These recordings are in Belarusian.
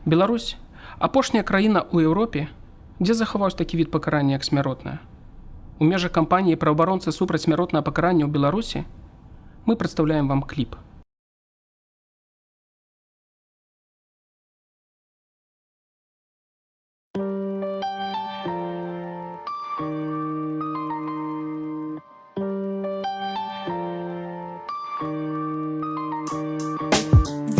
Беларусь апошняя краіна ў Еўропе, дзе захаваўся такі від пакарання як смяротнае. У межах кампаніі праваабаронцы супраць смяротнага пакарання ў Беларусі мы прадстаўляем вам кліп.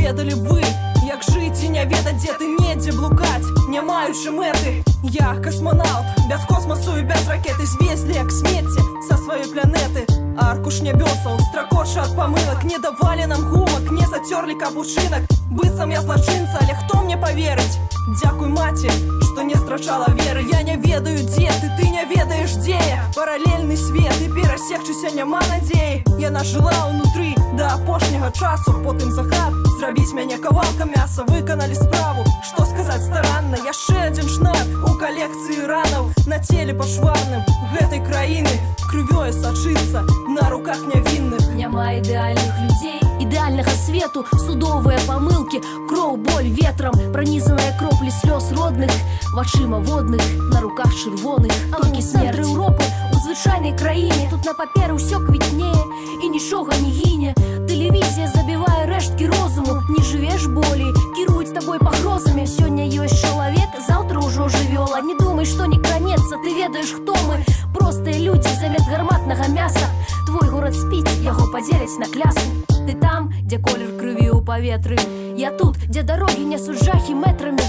Ведалі б вы, як жыць і не ведаць, дзе ты, недзе блукаць, не маючы мэты. Я космонавт, без космосу і без ракеты, звезлі як смецце са сваёй планеты. Аркуш нябёсаў стракоча ад памылак, не давалі нам гумак, не зацёрлі капучынак. Быццам я злачынца, але хто мне паверыць? Дзякуй маці, што не страчала веры. Я не ведаю, дзе ты не ведаеш, дзе я. Паралельны свет і перасекчыся няма надзеі. Яна жыла ўнутры да апошняга часу, потым захад зрабіць мяне кавалкам мяса. Выканалі справу, што сказаць старанна. Яшчэ адзін шнак у калекцыі ранаў на целе пашварным гэтай краіны. Крывёю сачыцца на руках нявінных. Няма ідэальных людзей, ідэальнага свету, судовыя памылкі, кроў, боль ветрам, пранізаныя кроплі слёз родных, вачыма водных, на руках чырвоных. Толькі цэнтр Еўропы у звычайнай краіне, тут на паперы ўсё квітнее і нічога не гіне. Тэлевізія забівае рэшткі розуму, не жывеш болей, кіруюць табой пагрозамі. Сёння ёсць чалавек, заўтра ўжо жывёла. Не думай, што не кранецца, ты ведаеш, хто мы. Простыя людзі замест гарматнага мяса. Твой горад спіць, яго падзеляць на клясы. Ты там, дзе колер крыві ў паветры, я тут, дзе дарогі нясуць жахі метрамі.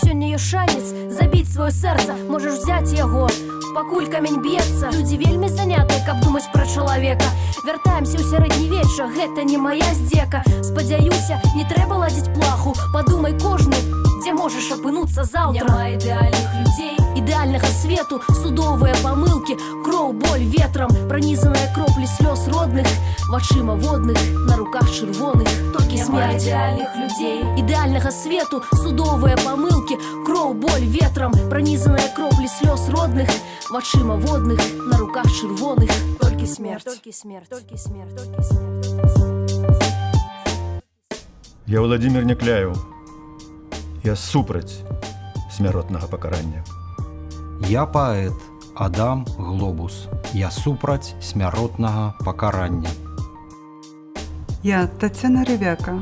Сёння ёсць шанец забіць сваё сэрца, можаш взяць яго, пакуль камень б'ецца. Людзі вельмі занятыя, каб думаць пра чалавека. Вяртаемся ў сярэднявечча, гэта не мая здзека. Спадзяюся, не трэба ладзіць плаху, падумай кожны, дзе можаш апынуцца заўтра. Няма ідэальных людзей, ідэальнага свету, судовыя памылкі, кроў, боль ветрам, пранізаныя кроплі слёз родных, вачыма водных, на руках чырвоных. Толькі смерць. Ідэальных людзей, ідэальнага свету, судовыя памылкі, кроў, боль ветрам, пранізаныя кроплі слёз родных, вачыма водных, на руках чырвоных. Толькі смерць. Толькі смерць. Толькі смерць. Толькі смерць. Я Владимир Някляев. Я супраць смяротнага пакарання. Я паэт Адам Глобус. Я супраць смяротнага пакарання. Я Тацяна Рывяка.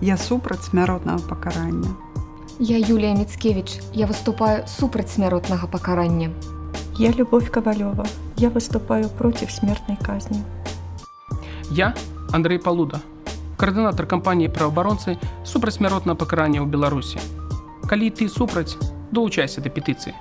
Я супраць смяротнага пакарання. Я Юлія Міцкевіч. Я выступаю супраць смяротнага пакарання. Я Любовь Ковалева. Я выступаю против смертной казни. Я Андрей Палуда, координатор кампаніі праваабаронцы супраць смяротнага пакарання ў Беларусі. Калі ты супраць, долучайся да петыцыі.